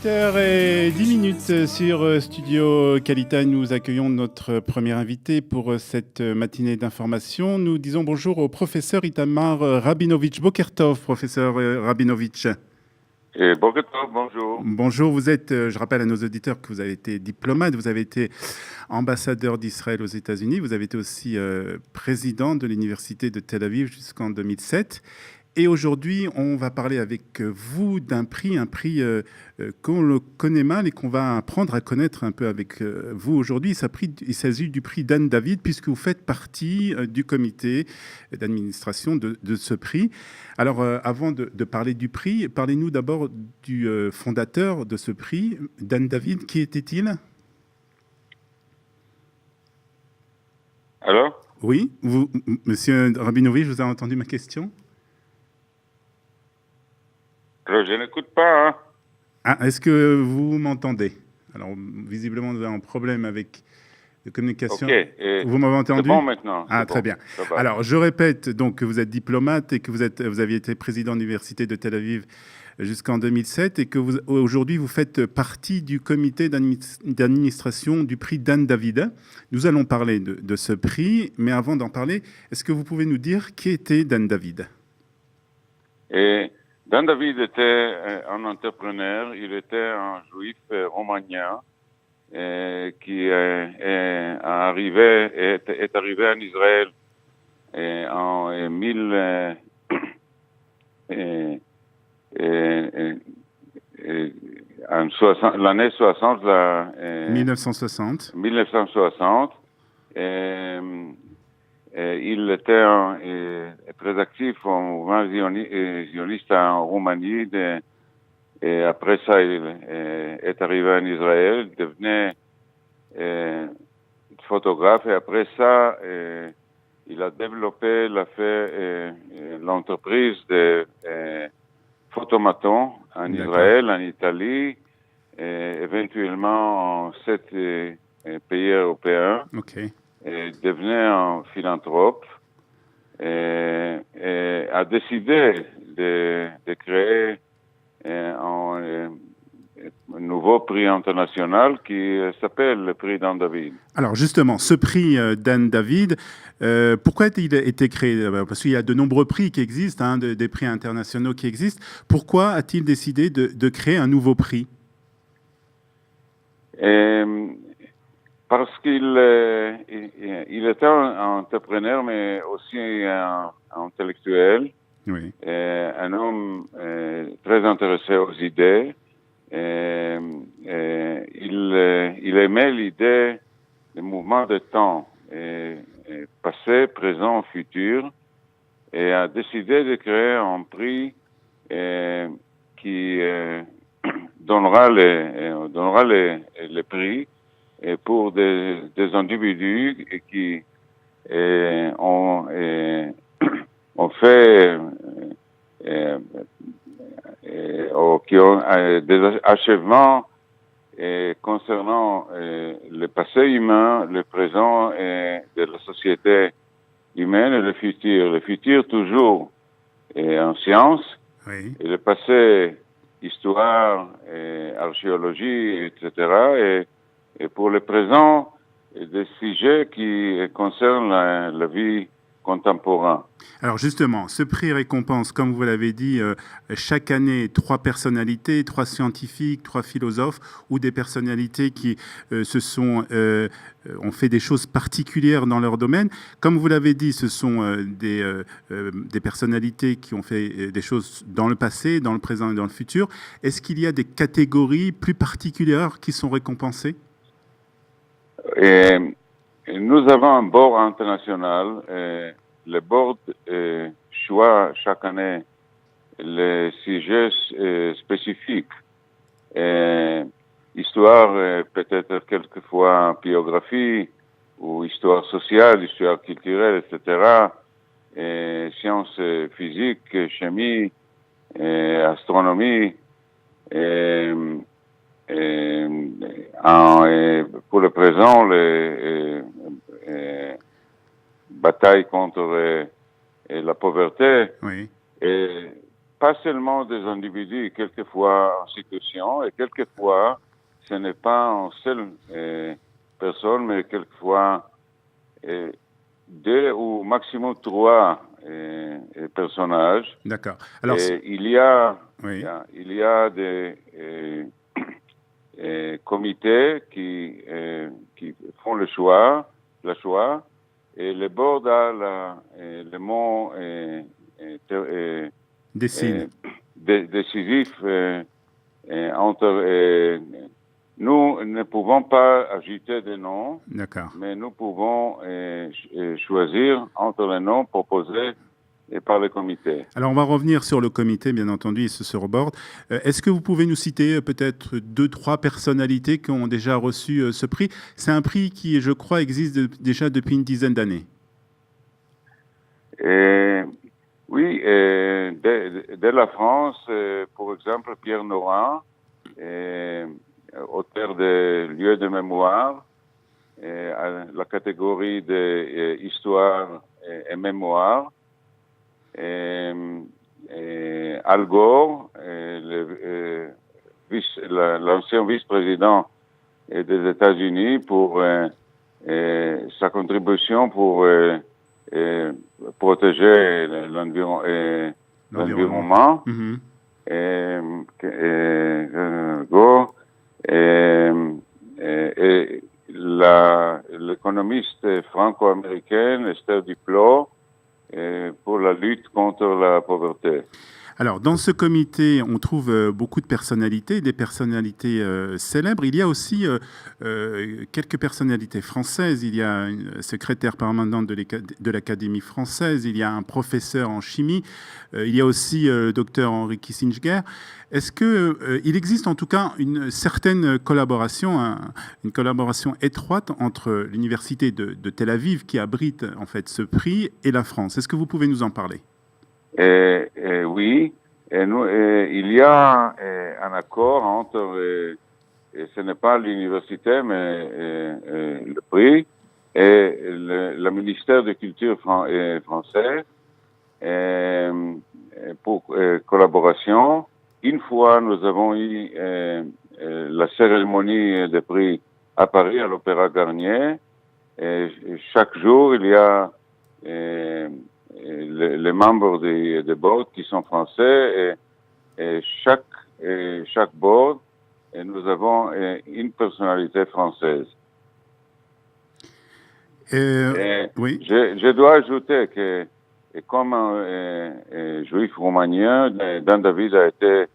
8h10 sur Studio Kalita. Nous accueillons notre premier invité pour cette matinée d'information. Nous disons bonjour au professeur Itamar Rabinovitch. Boker Tov, professeur Rabinovitch. Boker Tov, bonjour. Bonjour, vous êtes, je rappelle à nos auditeurs que vous avez été diplomate, vous avez été ambassadeur d'Israël aux États-Unis, vous avez été aussi président de l'Université de Tel Aviv jusqu'en 2007. Et aujourd'hui, on va parler avec vous d'un prix, un prix qu'on le connaît mal et qu'on va apprendre à connaître un peu avec vous aujourd'hui. Il s'agit du prix Dan David, puisque vous faites partie du comité d'administration de ce prix. Alors, avant de parler du prix, parlez-nous d'abord du fondateur de ce prix, Dan David. Qui était-il ? Alors ? Oui, vous, monsieur Rabinovitch, vous avez entendu ma question ? Alors, je n'écoute pas. Hein. Ah, est-ce que vous m'entendez ? Alors, visiblement, nous avons un problème avec la communication. Ok. Vous m'avez entendu ? C'est bon maintenant. Ah, très bien. Alors, je répète donc que vous êtes diplomate et que vous aviez été président de l'Université de Tel Aviv jusqu'en 2007 et que aujourd'hui, vous faites partie du comité d'administration du prix Dan David. Nous allons parler de ce prix, mais avant d'en parler, est-ce que vous pouvez nous dire qui était Dan David ? Dan David était un entrepreneur, il était un juif romanien qui est arrivé en Israël en l'année 60, 1960. 1960. Il était très actif au mouvement zioniste en Roumanie. Et après ça, il est arrivé en Israël, devenait photographe. Et après ça, il a développé, l'entreprise de photomaton en Israël, en Italie, et éventuellement en 7 pays européens. Okay. Devenait un philanthrope et a décidé de créer un nouveau prix international qui s'appelle le prix Dan David. Alors justement, ce prix Dan David, pourquoi a-t-il été créé ? Parce qu'il y a de nombreux prix qui existent, des prix internationaux qui existent. Pourquoi a-t-il décidé de créer un nouveau prix ? Parce qu'il était un entrepreneur, mais aussi un intellectuel, oui. Un homme très intéressé aux idées. Il aimait l'idée du mouvement de temps, passé, présent, futur, et a décidé de créer un prix qui donnera les prix et pour des individus qui ont fait qui ont des achèvements concernant le passé humain, le présent de la société humaine et le futur. Le futur toujours en sciences, oui. Et le passé, histoire, archéologie, etc. Et pour le présent, des sujets qui concernent la vie contemporaine. Alors justement, ce prix récompense, comme vous l'avez dit, chaque année 3 personnalités, 3 scientifiques, 3 philosophes ou des personnalités qui ont fait des choses particulières dans leur domaine. Comme vous l'avez dit, ce sont des personnalités qui ont fait des choses dans le passé, dans le présent et dans le futur. Est-ce qu'il y a des catégories plus particulières qui sont récompensées ? Nous avons un board international. Le board choisit chaque année les sujets spécifiques. Histoire, peut-être quelquefois biographie, ou histoire sociale, histoire culturelle, etc. Sciences physiques, chimie, astronomie. Pour le présent, les batailles contre la pauvreté. Oui. Et pas seulement des individus, quelquefois institutions, et quelquefois ce n'est pas une seule personne, mais quelquefois deux ou maximum trois personnages. D'accord. Alors, il y a des comités qui font le choix, et le board a le mot décisif entre. Nous ne pouvons pas ajouter des noms, mais nous pouvons choisir entre les noms proposés par le comité. Alors, on va revenir sur le comité, bien entendu, et ce board. Est-ce que vous pouvez nous citer peut-être 2-3 personnalités qui ont déjà reçu ce prix? C'est un prix qui, je crois, existe déjà depuis une dizaine d'années. Oui, de la France, pour exemple, Pierre Nora, auteur de lieux de mémoire, la catégorie de histoire et mémoire. Al Gore, l'ancien vice-président des États-Unis, pour sa contribution pour protéger l'environnement. Gore, et l'économiste franco-américaine Esther Duflo, pour la lutte contre la pauvreté. Alors, dans ce comité, on trouve beaucoup de personnalités, des personnalités célèbres. Il y a aussi quelques personnalités françaises. Il y a une secrétaire permanente de l'Académie française. Il y a un professeur en chimie. Il y a aussi le docteur Henri Kissinger. Est-ce qu'il existe en tout cas une certaine collaboration, une collaboration étroite entre l'université de Tel Aviv, qui abrite en fait ce prix, et la France? Est-ce que vous pouvez nous en parler? Oui, il y a un accord entre, ce n'est pas l'université, mais le prix, et le ministère de Culture français pour collaboration. Une fois, nous avons eu la cérémonie des prix à Paris, à l'Opéra Garnier. Et chaque jour, il y a les membres des boards qui sont français, et chaque board, nous avons une personnalité française. Oui. Je dois ajouter que, comme juif roumanien, Dan David a été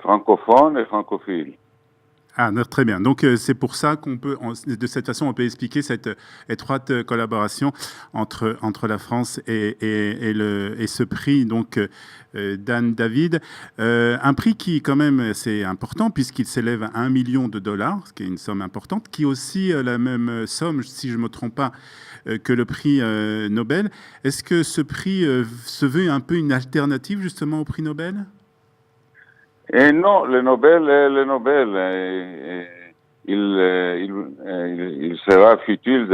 francophone et francophile. Ah, très bien. Donc, c'est pour ça qu'on peut, de cette façon, on peut expliquer cette étroite collaboration entre la France et ce prix, donc, Dan David. Un prix qui, quand même, c'est important, puisqu'il s'élève à $1 million, ce qui est une somme importante, qui est aussi la même somme, si je ne me trompe pas, que le prix Nobel. Est-ce que ce prix se veut un peu une alternative, justement, au prix Nobel? Non, le Nobel, il sera futile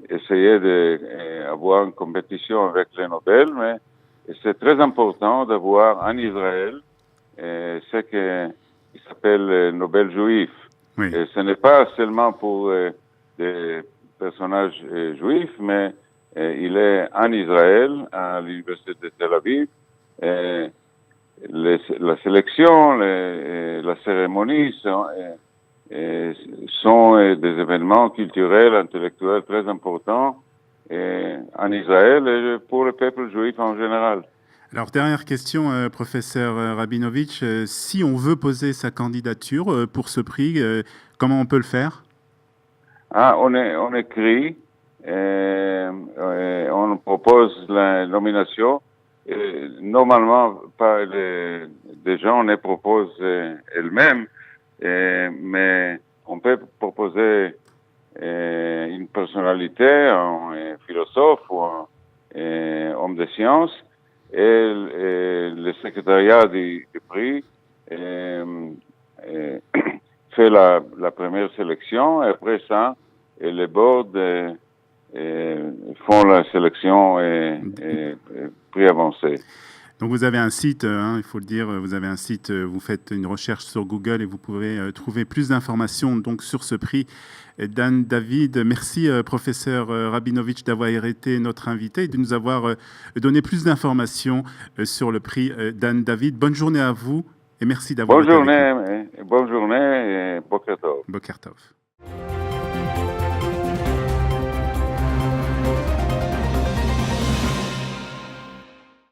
d'essayer d'avoir une compétition avec le Nobel, mais c'est très important d'avoir en Israël ce qui s'appelle le Nobel juif. Oui. Et ce n'est pas seulement pour des personnages juifs, mais il est en Israël, à l'université de Tel Aviv. La sélection, la cérémonie sont des événements culturels, intellectuels très importants en Israël et pour le peuple juif en général. Alors, dernière question, professeur Rabinovitch. Si on veut poser sa candidature pour ce prix, comment on peut le faire? On écrit, on propose la nomination. Normalement, pas des gens ne proposent elles-mêmes, mais on peut proposer une personnalité, un philosophe ou un homme de science, et le secrétariat du prix fait la première sélection, et après ça, les boards font la sélection et prix avancé. Donc vous avez un site, il faut le dire, vous avez un site, vous faites une recherche sur Google et vous pouvez trouver plus d'informations donc sur ce prix Dan David. Merci professeur Rabinovitch d'avoir été notre invité et de nous avoir donné plus d'informations sur le prix Dan David. Bonne journée à vous et merci d'avoir été avec nous. Bonne journée et Boker Tov. Boker Tov.